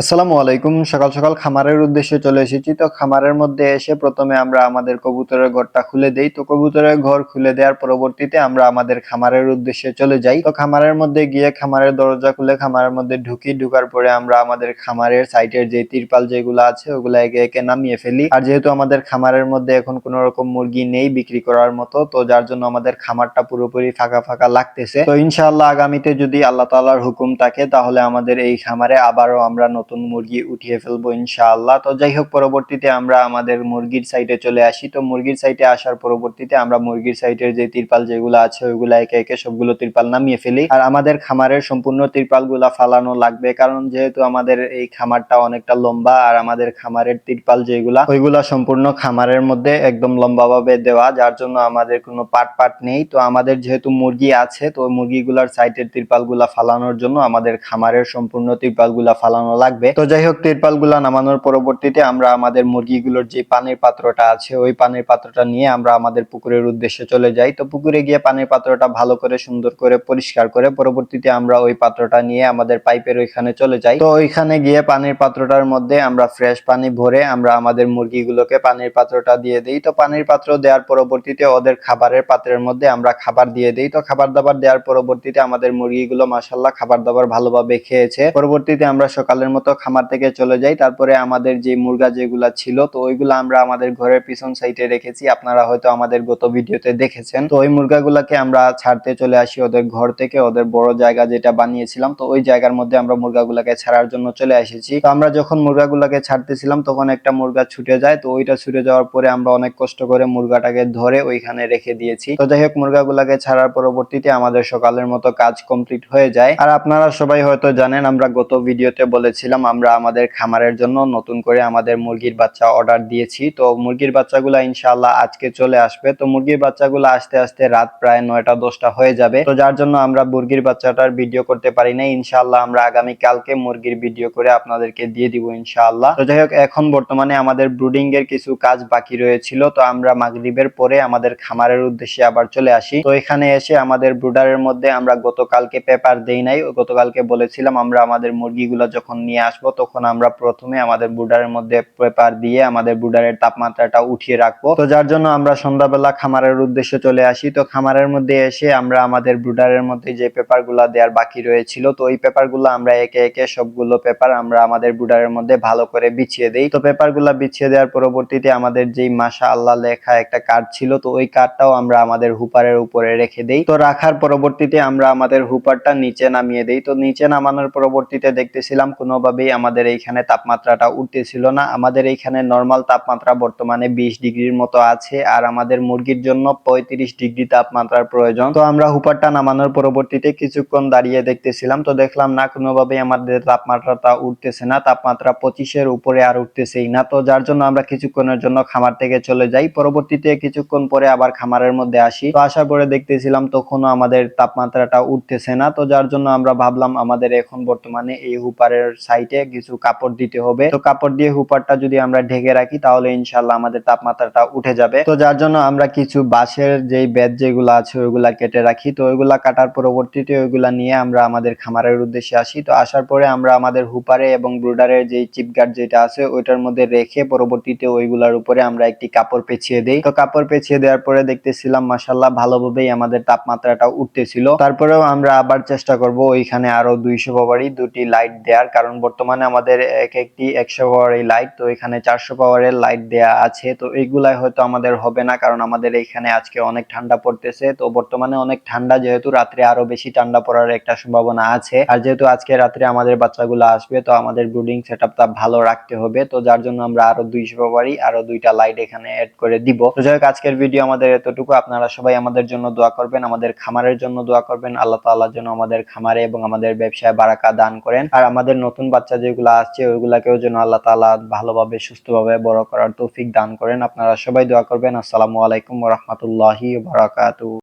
আসসালামু আলাইকুম। সকাল সকাল খামারের উদ্দেশ্যে চলে এসেছি। তো খামারের মধ্যে এসে প্রথমে আমরা আমাদের কবুতরের ঘরটা খুলে দেই। তো কবুতরের ঘর খুলে দেওয়ার পরবর্তীতে আমরা আমাদের খামারের উদ্দেশ্যে চলে যাই। তো খামারের মধ্যে গিয়ে খামারের দরজা খুলে খামারের মধ্যে ঢুকি। ঢুকার পরে আমরা আমাদের খামারের সাইডের যে তিরপাল যেগুলো আছে ওগুলা একে একে নামিয়ে ফেলি। আর যেহেতু আমাদের খামারের মধ্যে এখন কোনো রকম মুরগি নেই বিক্রি করার মতো, তো যার জন্য আমাদের খামারটা পুরোপুরি ফাঁকা ফাঁকা লাগতেছে। তো ইনশাআল্লাহ আগামীতে যদি আল্লাহ তাআলার হুকুম থাকে তাহলে আমাদের এই খামারে আবারও আমরা নতুন মুরগি উঠিয়ে ফেলবো ইনশাআল্লাহ। তো যাই হোক, পরবর্তীতে আমরা আমাদের মুরগির সাইডে চলে আসি। তো মুরগির সাইডে আসার পরবর্তীতে আমরা মুরগির সাইডের যে তিরপাল যেগুলো আছে ওইগুলা একে একে সবগুলো তিরপাল নামিয়ে ফেলি। আর আমাদের খামারের সম্পূর্ণ তিরপাল গুলা ফালানো লাগবে, কারণ যেহেতু আমাদের এই খামারটা অনেকটা লম্বা আর আমাদের খামারের তিরপাল যেগুলা ওইগুলা সম্পূর্ণ খামারের মধ্যে একদম লম্বা ভাবে দেওয়া, যার জন্য আমাদের কোনো পাট পাট নেই। তো আমাদের যেহেতু মুরগি আছে, তো মুরগিগুলার সাইডের তিরপাল গুলা ফালানোর জন্য আমাদের খামারের সম্পূর্ণ তিরপাল গুলা ফালানো লাগবে। তো যাই হোক, তিরপাল গুলা নামানোর পরবর্তীতে আমরা আমাদের মুরগিগুলোর যে পানির পাত্রটা আছে ওই পানির পাত্রটা নিয়ে আমরা আমাদের পুকুরের উদ্দেশ্যে চলে যাই। তো পুকুরে গিয়ে পানির পাত্রটা ভালো করে সুন্দর করে পরিষ্কার করে পরবর্তীতে আমরা ওই পাত্রটা নিয়ে আমাদের পাইপের ওইখানে চলে যাই। তো ওইখানে গিয়ে পানির পাত্রটার মধ্যে আমরা ফ্রেশ পানি ভরে আমরা আমাদের মুরগিগুলোকে পানির পাত্রটা দিয়ে দিই। তো পানির পাত্র দেওয়ার পরবর্তীতে ওদের খাবারের পাত্রের মধ্যে আমরা খাবার দিয়ে দিই। তো খাবার দাবার দেওয়ার পরবর্তীতে আমাদের মুরগিগুলো মাশাআল্লাহ খাবার দাবার ভালোভাবে খেয়েছে। পরবর্তীতে আমরা সকালের মতো খামার থেকে চলে যাই। তারপরে আমাদের যে মুরগা যেগুলা ছিল তো ওইগুলা আমরা আমাদের ঘরের পিছন সাইডে রেখেছি। আপনারা হয়তো আমাদের গত ভিডিওতে দেখেছেন। তো ওই মুরগাগুলাকে আমরা ছাড়তে চলে আসি ওদের ঘর থেকে। ওদের বড় জায়গা যেটা বানিয়েছিলাম, তো ওই জায়গার মধ্যে আমরা মুরগাগুলাকে ছাড়ার জন্য চলে এসেছি। তো আমরা যখন মুরগাগুলাকে ছাড়তেছিলাম তখন একটা মুরগা ছুটে যায়। তো ওইটা ছুটে যাওয়ার পরে আমরা অনেক কষ্ট করে মুরগাটাকে ধরে ওইখানে রেখে দিয়েছি। তো যাই হোক, মুরগাগুলাকে ছাড়ার পরবর্তীতে আমাদের সকালের মতো কাজ কমপ্লিট হয়ে যায়। আর আপনারা সবাই হয়তো জানেন, আমরা গত ভিডিওতে বলেছিলাম আমরা আমাদের খামারের জন্য নতুন করে আমাদের মুরগির বাচ্চা অর্ডার দিয়েছি। তো মুরগির বাচ্চাগুলা ইনশাআল্লাহ আজকে চলে আসবে। তো মুরগির বাচ্চাগুলো আসতে আসতে রাত প্রায় 9টা 10টা হয়ে যাবে। তো যার জন্য আমরা মুরগির বাচ্চাটার ভিডিও করতে পারি না। ইনশাআল্লাহ আমরা আগামী কালকে মুরগির ভিডিও করে আপনাদেরকে দিয়ে দিব ইনশাআল্লাহ। তো যাই হোক, এখন বর্তমানে আমাদের ব্রুডিং এর কিছু কাজ বাকি রয়েছিল। তো আমরা মাগরিবের পরে আমাদের খামারের উদ্দেশ্যে আবার চলে আসি। তো এখানে এসে আমাদের ব্রুডারের মধ্যে আমরা গতকালকে পেপার দেই নাই। গতকালকে বলেছিলাম আমরা আমাদের মুরগিগুলো যখন নিয়ে আসবো তখন আমরা প্রথমে আমাদের ব্রুডারের মধ্যে পেপার দিয়ে আমাদের ব্রুডারের তাপমাত্রাটা উঠিয়ে রাখবো। তো যার জন্য আমরা সন্ধ্যাবেলা খামারের উদ্দেশ্যে চলে আসি। তো খামারের মধ্যে এসে আমরা আমাদের ব্রুডারের মধ্যে যে পেপার গুলা দেওয়ার বাকি রয়েছিল, তো ওই পেপার গুলো আমরা একে একে সবগুলো পেপার আমরা আমাদের ব্রুডারের মধ্যে ভালো করে বিছিয়ে দেই। তো পেপার গুলা বিছিয়ে দেওয়ার পরবর্তীতে আমাদের যেই মাশাআল্লাহ লেখা একটা কার্ড ছিল, তো ওই কার্ডটাও আমরা আমাদের হুপারের উপরে রেখে দেই। তো রাখার পরবর্তীতে আমরা আমাদের হুপারটা নিচে নামিয়ে দেই। তো নিচে নামানোর পরবর্তীতে দেখতেছিলাম কোনোভাবেই আমাদের এইখানে তাপমাত্রাটা উঠতেছিল না। আমাদের এইখানে নরমাল তাপমাত্রা বর্তমানে 20 ডিগ্রির মতো আছে, আর আমাদের মুরগির জন্য 35 ডিগ্রি তাপমাত্রার প্রয়োজন। তো আমরা হুপারটা নামানোর পরবর্তীতে কিছুক্ষণ দাঁড়িয়ে দেখতেছিলাম। তো দেখলাম না, কোনোভাবেই আমাদের তাপমাত্রাটা উঠতেছে না। তাপমাত্রা 25-এর উপরে আর উঠতেছেই না। তো যার জন্য আমরা কিছুক্ষণের জন্য খামার থেকে চলে যাই। পরবর্তীতে কিছুক্ষণ পরে আবার খামারের মধ্যে আসি। তো আসার পরে দেখতেছিলাম তখনও আমাদের তাপমাত্রাটা উঠতেছে না। তো যার জন্য আমরা ভাবলাম আমাদের এখন বর্তমানে এই হুপারের সাইডে কিছু কাপড় দিতে হবে। তো কাপড় দিয়ে হুপারটা যদি আমরা ঢেকে রাখি তাহলে ইনশাআল্লাহ আমাদের তাপমাত্রাটা উঠে যাবে। তো যার জন্য আমরা কিছু বাঁশের যেই বেত যেগুলো আছে ওইগুলা কেটে রাখি। তো ওইগুলা কাটার পরবর্তীতে ওইগুলা নিয়ে আমরা আমাদের খামারের উদ্দেশ্যে আসি। তো আসার পরে আমরা আমাদের হুপারে এবং ব্রুডারের যেই চিপগার্ড যেটা আছে ওইটার মধ্যে রেখে পরবর্তীতে ওইগুলার উপরে আমরা একটি কাপড় পেঁচিয়ে দেই। তো কাপড় পেঁচিয়ে দেওয়ার পরে দেখতেছিলাম মাশাআল্লাহ ভালোভাবেই আমাদের তাপমাত্রাটা উঠতেছিল। তারপরেও আমরা আবার চেষ্টা করব ওইখানে আরো 200 পাওয়ারই দুটি লাইট দেওয়ার, কারণ বর্তমানে আমাদের একটি 100 পাওয়ারের লাইট, তো এখানে 400 পাওয়ারের লাইট দেয়া আছে। তো এইগুলাই হয়তো আমাদের হবে না, কারণ আমাদের এইখানে আজকে অনেক ঠান্ডা পড়তেছে। তো বর্তমানে অনেক ঠান্ডা, যেহেতু রাত্রে আরো বেশি ঠান্ডা পড়ার একটা সম্ভাবনা আছে। আর যেহেতু আজকে রাত্রে আমাদের বাচ্চাগুলো আসবে, তো আমাদের ব্রুডিং সেটআপটা ভালো রাখতে হবে। তো যার জন্য আমরা আরো 200 পাওয়ারই আরো দুইটা লাইট এখানে এড করে দিব। তো যাই হোক, আজকের ভিডিও আমাদের এতটুকু। আপনারা সবাই আমাদের জন্য দোয়া করবেন, আমাদের খামারের জন্য দোয়া করবেন। আল্লাহ তাআলা যেন আমাদের খামারে এবং আমাদের ব্যবসায় বারাকা দান করেন। আর আমাদের নতুন বাচ্চা যেগুলো আসছে ওইগুলাকেও যেন আল্লাহ তাআলা ভালোভাবে সুস্থভাবে বড় করার তৌফিক দান করেন। আপনারা সবাই দোয়া করবেন। আসসালামু আলাইকুম ওয়া রাহমাতুল্লাহি ওয়া বারাকাতুহু।